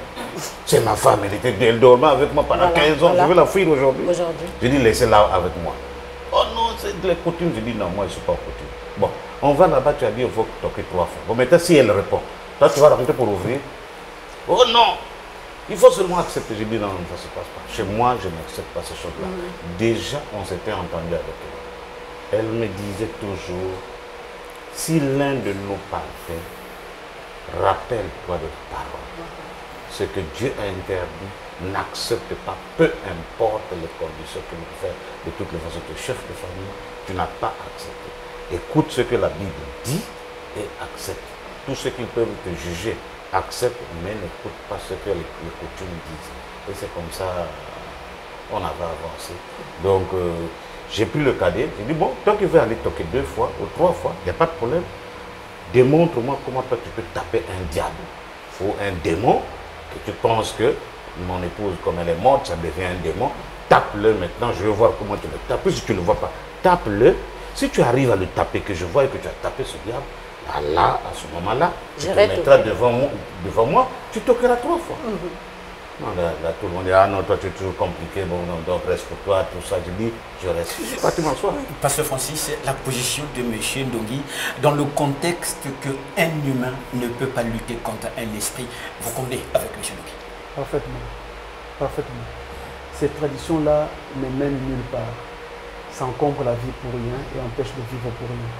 C'est ma femme, elle dormait avec moi pendant 15 ans, je vais la fuir aujourd'hui. J'ai dit, laissez-la avec moi. Oh non, c'est de la coutume. J'ai dit, non, moi, je ne suis pas coutume. Bon, on va là-bas, tu as dit, il faut toquer 3 fois. Bon, maintenant, si elle répond, toi, tu vas rentrer pour ouvrir. Oh non! Il faut seulement accepter. J'ai dit non, ça ne se passe pas. Chez moi, je n'accepte pas ces choses-là. Déjà, on s'était entendu avec elle. Elle me disait toujours, si l'un de nous partait, rappelle-toi de parole. Ce que Dieu a interdit, n'accepte pas, peu importe les conditions que nous faisons. De toutes les façons, tu es chef de famille, tu n'as pas accepté. Écoute ce que la Bible dit et accepte. Tout ce qu'ils peuvent te juger, accepte, mais n'écoute pas ce que les coutumes disent. Et c'est comme ça on avait avancé. Donc, j'ai pris le cadet. J'ai dit, bon, toi qui veux aller toquer 2 fois ou 3 fois, il n'y a pas de problème. Démontre-moi comment toi tu peux taper un diable ou un démon, que tu penses que mon épouse, comme elle est morte, ça devient un démon. Tape-le maintenant, je veux voir comment tu le tapes. Si tu ne le vois pas, tape-le. Si tu arrives à le taper, que je vois que tu as tapé ce diable, là, à ce moment-là, tu te mettras devant moi, tu toqueras 3 fois. Non, là, tout le monde dit, ah non, toi tu es toujours compliqué, bon, non, donc reste pour toi, tout ça. Je dis, je reste. Pas tu m'assois. Pasteur Francis, la position de M. Ndongi, dans le contexte qu'un humain ne peut pas lutter contre un esprit, vous convenez avec M. Ndongi? Parfaitement. Parfaitement. Cette tradition-là ne mène nulle part. Ça encombre la vie pour rien et empêche de vivre pour rien.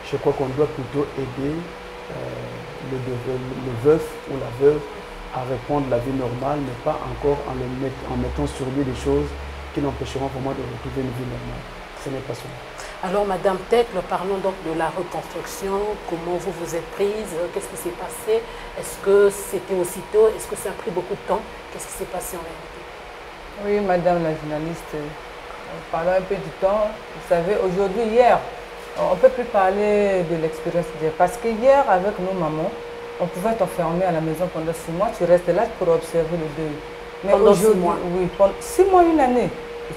Je crois qu'on doit plutôt aider le veuf ou la veuve à répondre à la vie normale, mais pas encore en mettant sur lui des choses qui l'empêcheront vraiment de retrouver une vie normale. Ce n'est pas cela. Alors, Madame Tecle, parlons donc de la reconstruction. Comment vous vous êtes prise? Qu'est-ce qui s'est passé? Est-ce que c'était aussitôt? Est-ce que ça a pris beaucoup de temps? Qu'est-ce qui s'est passé en réalité? Oui, Madame la journaliste, parlons un peu du temps. Vous savez, aujourd'hui, hier, on ne peut plus parler de l'expérience d'hier. Parce que hier, avec nos mamans, on pouvait t'enfermer à la maison pendant 6 mois. Tu restes là pour observer le deuil. Mais pendant 6 mois? Oui, pendant 6 mois, 1 année.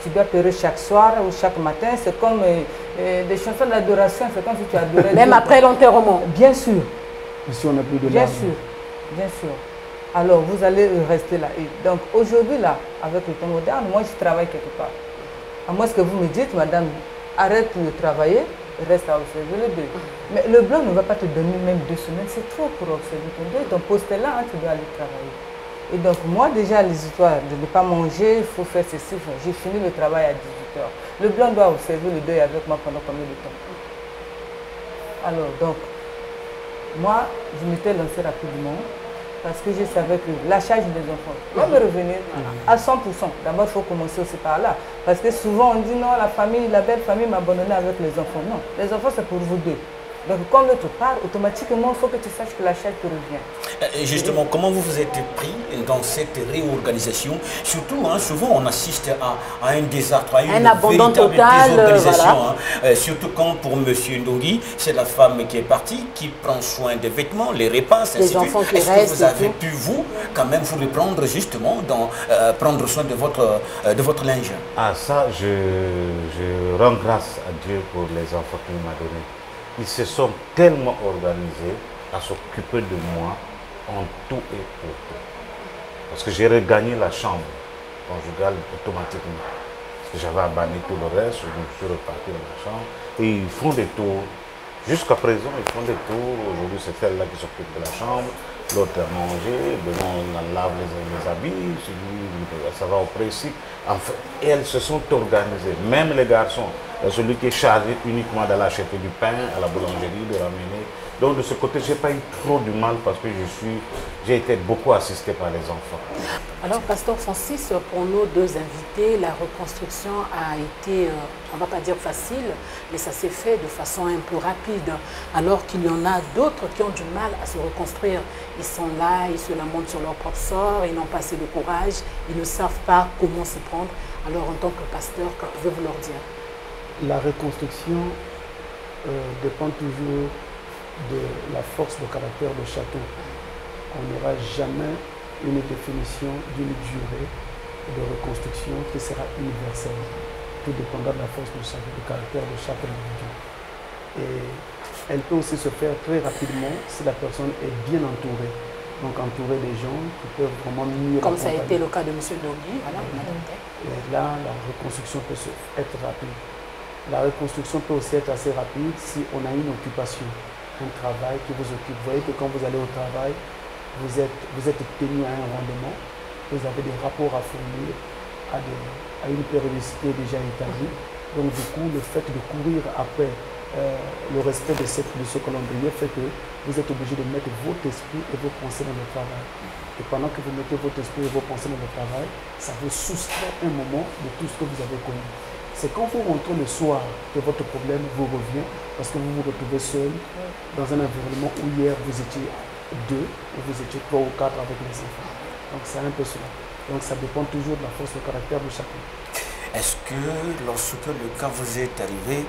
tu dois pleurer chaque soir ou chaque matin. C'est comme des chansons d'adoration, c'est comme si tu adorais Même Dieu. après l'enterrement. Bien sûr. Si on n'a plus de Bien larmes. sûr, bien sûr. Alors, vous allez rester là. Et donc, aujourd'hui, là, avec le temps moderne, moi, je travaille quelque part. À moins que vous me dites, madame, arrête de travailler, reste à observer le deuil. Mais le blanc ne va pas te donner même 2 semaines, c'est trop pour observer ton deuil. Ton poste est là, hein, tu dois aller travailler. Et donc, moi, déjà, les histoires de ne pas manger, il faut faire ceci, j'ai fini le travail à 18 h. Le blanc doit observer le deuil avec moi pendant combien de temps? Alors, donc, moi, je m'étais lancée rapidement parce que je savais que la charge des enfants va me revenir à 100%. D'abord, il faut commencer aussi par là. Parce que souvent, on dit non, la famille, la belle famille m'a abandonné avec les enfants. Non, les enfants, c'est pour vous deux. Donc, quand l'autre part, automatiquement, il faut que tu saches que la charge te revient. Justement, comment vous vous êtes pris dans cette réorganisation? Surtout, hein, souvent, on assiste à un désastre, à une abandon véritable total, désorganisation. voilà. Hein. Surtout quand, pour M. Ndongi, c'est la femme qui est partie, qui prend soin des vêtements, les repas, les enfants qui restent. Est-ce que vous avez pu, vous, quand même, vous reprendre justement, prendre soin de votre linge? Ah, ça, je rends grâce à Dieu pour les enfants qu'il m'a donnés. Ils se sont tellement organisés à s'occuper de moi en tout et pour tout. Parce que j'ai regagné la chambre conjugale automatiquement. Parce que j'avais abandonné tout le reste, je me suis reparti dans la chambre. Et ils font des tours. Jusqu'à présent, ils font des tours. Aujourd'hui, c'est celle-là qui s'occupe de la chambre. L'autre a mangé. Demain, on lave les habits. Ça va au précis. Enfin, elles se sont organisées. Même les garçons. Celui qui est chargé uniquement d'aller acheter du pain à la boulangerie, de ramener. Donc de ce côté, je n'ai pas eu trop du mal parce que j'ai été beaucoup assisté par les enfants. Alors, Pasteur Francis, pour nos 2 invités, la reconstruction a été, on ne va pas dire facile, mais ça s'est fait de façon un peu rapide. Alors qu'il y en a d'autres qui ont du mal à se reconstruire. Ils sont là, ils se lamentent sur leur propre sort, ils n'ont pas assez de courage, ils ne savent pas comment s'y prendre. Alors, en tant que pasteur, que pouvez-vous leur dire? La reconstruction dépend toujours de la force de caractère de chacun. On n'aura jamais une définition d'une durée de reconstruction qui sera universelle. Tout dépendra de la force de caractère de chaque individu. Et elle peut aussi se faire très rapidement si la personne est bien entourée. Donc entourée des gens qui peuvent vraiment mieux comme ça a été le cas de M. Ndongi. Voilà, et là, la reconstruction peut être rapide. La reconstruction peut aussi être assez rapide si on a une occupation, un travail qui vous occupe. Vous voyez que quand vous allez au travail, vous êtes tenu à un rendement, vous avez des rapports à fournir à une périodicité déjà établie. Donc du coup, le fait de courir après le respect de ce calendrier fait que vous êtes obligé de mettre votre esprit et vos pensées dans le travail. Et pendant que vous mettez votre esprit et vos pensées dans le travail, ça vous soustrait un moment de tout ce que vous avez connu. C'est quand vous rentrez le soir que votre problème vous revient parce que vous vous retrouvez seul dans un environnement où hier vous étiez 2 ou vous étiez 3 ou 4 avec les enfants. Donc c'est un peu cela. Donc ça dépend toujours de la force de caractère de chacun. Est-ce que lorsque le cas vous est arrivé,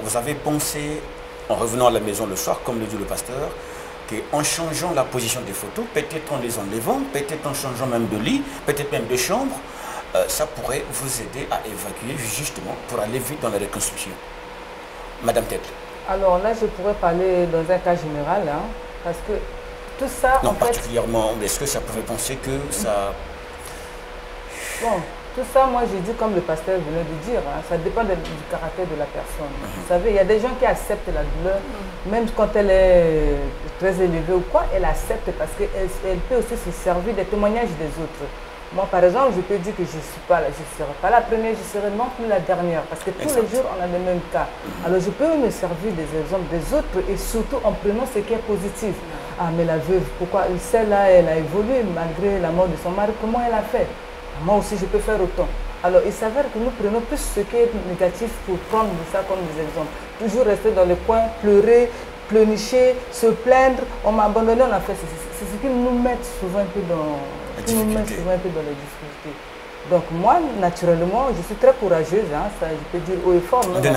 vous avez pensé, en revenant à la maison le soir, comme le dit le pasteur, qu'en changeant la position des photos, peut-être en les enlevant, peut-être en changeant même de lit, peut-être même de chambre, ça pourrait vous aider à évacuer justement pour aller vite dans la reconstruction. Madame Tête. Alors là, je pourrais parler dans un cas général, hein, parce que tout ça... Non, en particulièrement, est-ce que ça pouvait penser que ça... Bon, tout ça, moi, je dis comme le pasteur venait de dire, hein, ça dépend du caractère de la personne. Vous savez, il y a des gens qui acceptent la douleur, même quand elle est très élevée ou quoi, elle accepte parce qu'elle peut aussi se servir des témoignages des autres. Moi, par exemple, je peux dire que je ne serai pas la première, je serai non plus la dernière. Parce que tous les jours, on a le même cas. Alors, je peux me servir des exemples des autres et surtout en prenant ce qui est positif. Ah, mais la veuve, pourquoi celle-là, elle a évolué malgré la mort de son mari, comment elle a fait? Moi aussi, je peux faire autant. Alors, il s'avère que nous prenons plus ce qui est négatif pour prendre ça comme des exemples. Toujours rester dans le coin, pleurer, pleurnicher, se plaindre. On m'a abandonné, on a fait ceci. C'est ce qui nous met souvent un peu dans... les difficultés. Donc moi, naturellement, je suis très courageuse, hein, ça, je peux dire haut et fort, même,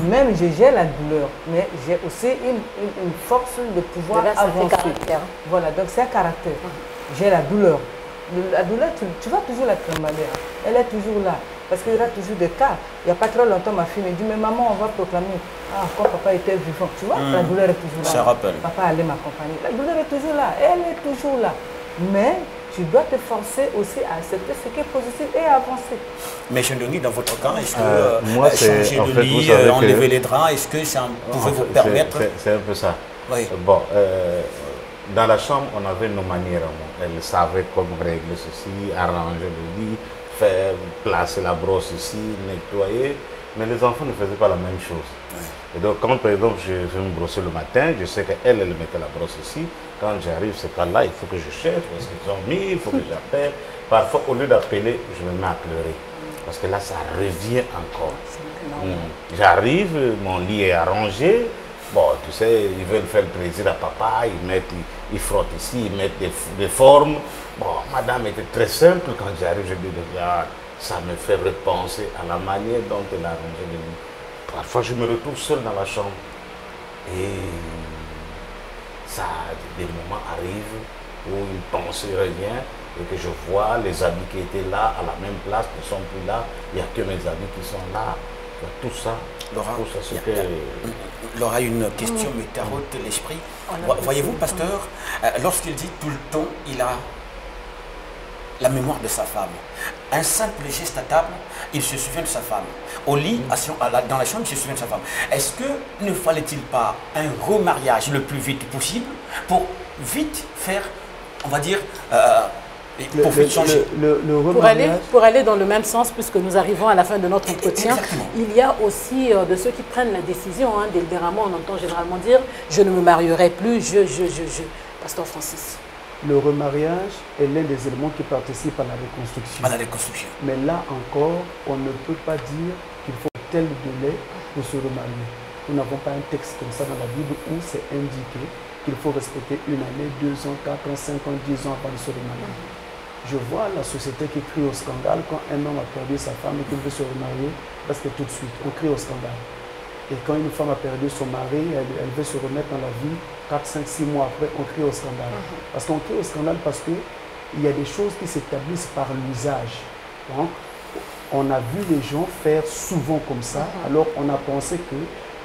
même je gère la douleur, mais j'ai aussi une force de pouvoir avancer. Voilà, donc c'est un caractère. J'ai la douleur. La douleur, tu vas toujours la trimballer, hein. Elle est toujours là. Parce qu'il y aura toujours des cas. Il n'y a pas très longtemps, ma fille me dit, mais maman, on va proclamer. Ah, quand papa était vivant, tu vois, la douleur est toujours là. Ça rappelle. Papa allait m'accompagner. La douleur est toujours là, elle est toujours là. Mais tu dois te forcer aussi à accepter ce qui est positif et à avancer. Mais Ndongi, dans votre cas, est-ce que moi, changer de lit, enlever les draps, est-ce que ça pouvait vous permettre? C'est un peu ça. Oui. Bon, dans la chambre, on avait nos manières. Elle savait comment régler ceci, arranger le lit, faire placer la brosse ici, nettoyer. Mais les enfants ne faisaient pas la même chose. Et donc, quand par exemple je vais me brosser le matin, je sais qu'elle mettait la brosse ici. Quand j'arrive, c'est pas là, il faut que je cherche, parce qu'ils ont mis, il faut que j'appelle. Parfois, au lieu d'appeler, je me mets à pleurer. Parce que là, ça revient encore. J'arrive, mon lit est arrangé. Bon, tu sais, ils veulent faire plaisir à papa, ils frottent ici, ils mettent des formes. Bon, madame était très simple. Quand j'arrive, je dis, regarde, ça me fait repenser à la manière dont elle a arrangé le lit. Parfois, je me retrouve seul dans la chambre. Et ça, des moments arrivent où une pensée revient et que je vois les habits qui étaient là, à la même place, ne sont plus là. Il n'y a que mes habits qui sont là. Tout ça, Laura, une question me tarote l'esprit. Voyez-vous, pasteur, lorsqu'il dit tout le temps, il a la mémoire de sa femme. Un simple geste à table, il se souvient de sa femme. Au lit, dans la chambre, il se souvient de sa femme. Est-ce que ne fallait-il pas un remariage le plus vite possible pour vite faire, on va dire, pour vite changer pour aller dans le même sens, puisque nous arrivons à la fin de notre entretien, exactement. Il y a aussi de ceux qui prennent la décision, délibérément, on entend généralement dire « je ne me marierai plus, Pasteur Francis ». Le remariage est l'un des éléments qui participent à la reconstruction. À la reconstruction. Mais là encore, on ne peut pas dire qu'il faut tel délai pour se remarier. Nous n'avons pas un texte comme ça dans la Bible où c'est indiqué qu'il faut respecter 1 année, 2 ans, 4 ans, 5 ans, 10 ans avant de se remarier. Je vois la société qui crie au scandale quand un homme a perdu sa femme et qu'il veut se remarier, parce que tout de suite, on crie au scandale. Et quand une femme a perdu son mari, elle veut se remettre dans la vie, 4, 5, 6 mois après, on crie au scandale. Parce qu'on crie au scandale parce qu'il y a des choses qui s'établissent par l'usage. Donc, on a vu les gens faire souvent comme ça, alors on a pensé que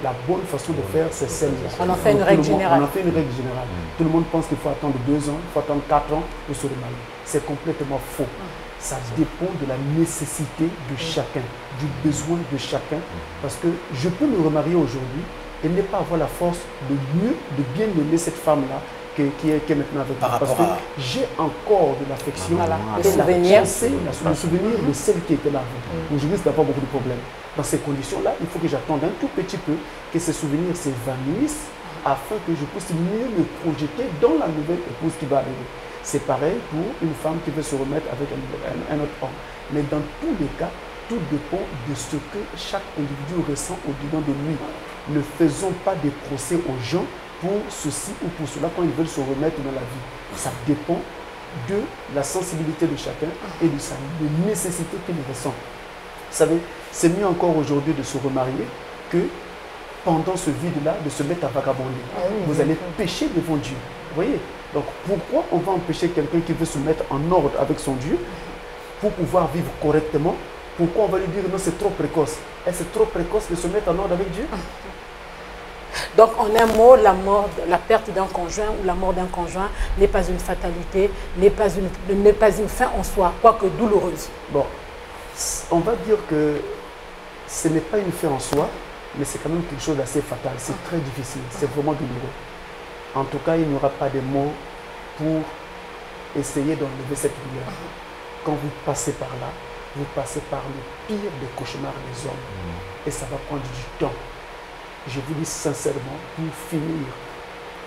la bonne façon de faire, c'est celle-là. On en fait une règle générale. On en fait une règle générale. Tout le monde pense qu'il faut attendre 2 ans, il faut attendre 4 ans pour se remarier. C'est complètement faux. Ça dépend de la nécessité de chacun, du besoin de chacun. Parce que je peux me remarier aujourd'hui et ne pas avoir la force de bien aimer cette femme-là qui est maintenant avec moi. Parce que j'ai encore de l'affection, le souvenir de celle qui était là avant. Je risque d'avoir beaucoup de problèmes. Dans ces conditions-là, il faut que j'attende un tout petit peu que ces souvenirs s'évanouissent afin que je puisse mieux me projeter dans la nouvelle épouse qui va arriver. C'est pareil pour une femme qui veut se remettre avec un autre homme. Mais dans tous les cas, tout dépend de ce que chaque individu ressent au-dedans de lui. Ne faisons pas des procès aux gens pour ceci ou pour cela quand ils veulent se remettre dans la vie. Ça dépend de la sensibilité de chacun et de sa nécessité qu'il ressent. Vous savez, c'est mieux encore aujourd'hui de se remarier que pendant ce vide-là, de se mettre à vagabonder. Vous allez pécher devant Dieu. Vous voyez? Donc pourquoi on va empêcher quelqu'un qui veut se mettre en ordre avec son Dieu pour pouvoir vivre correctement? Pourquoi on va lui dire non, c'est trop précoce? Est-ce c'est trop précoce de se mettre en ordre avec Dieu? Donc en un mot, la perte d'un conjoint ou la mort d'un conjoint n'est pas une fatalité, n'est pas une fin en soi, quoique douloureuse. Bon, on va dire que ce n'est pas une fin en soi, mais c'est quand même quelque chose d'assez fatal. C'est très difficile, c'est vraiment douloureux. En tout cas, il n'y aura pas de mots pour essayer d'enlever cette douleur. Quand vous passez par là, vous passez par le pire des cauchemars des hommes. Et ça va prendre du temps. Je vous dis sincèrement, pour finir,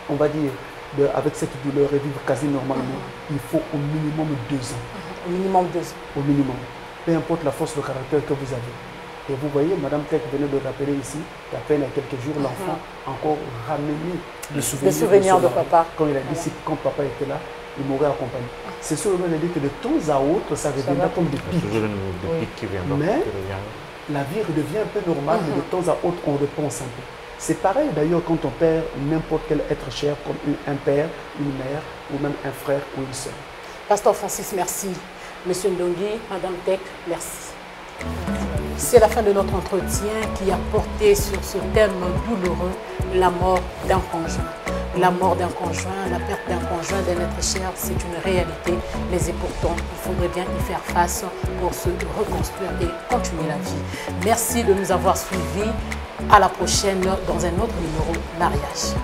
on va dire, avec cette douleur et vivre quasi normalement, il faut au minimum 2 ans. Au minimum 2 ans. Au minimum. Peu importe la force de caractère que vous avez. Et vous voyez, Madame Tek venait de rappeler ici qu'à peine il y a quelques jours, l'enfant a encore ramené le souvenir de papa. Quand il a dit, quand papa était là, il m'aurait accompagné. C'est sûr, il a dit que de temps à autre, ça reviendra comme des pics. Mais la vie redevient un peu normale, mais de temps à autre, on repense un peu. C'est pareil d'ailleurs quand on perd n'importe quel être cher, comme un père, une mère, ou même un frère ou une sœur. Pasteur Francis, merci. Monsieur Ndongi, Madame Tek, merci. C'est la fin de notre entretien qui a porté sur ce thème douloureux, la mort d'un conjoint. La mort d'un conjoint, la perte d'un conjoint, d'un être cher, c'est une réalité, mais et pourtant, il faudrait bien y faire face pour se reconstruire et continuer la vie. Merci de nous avoir suivis. À la prochaine dans un autre numéro Mariage.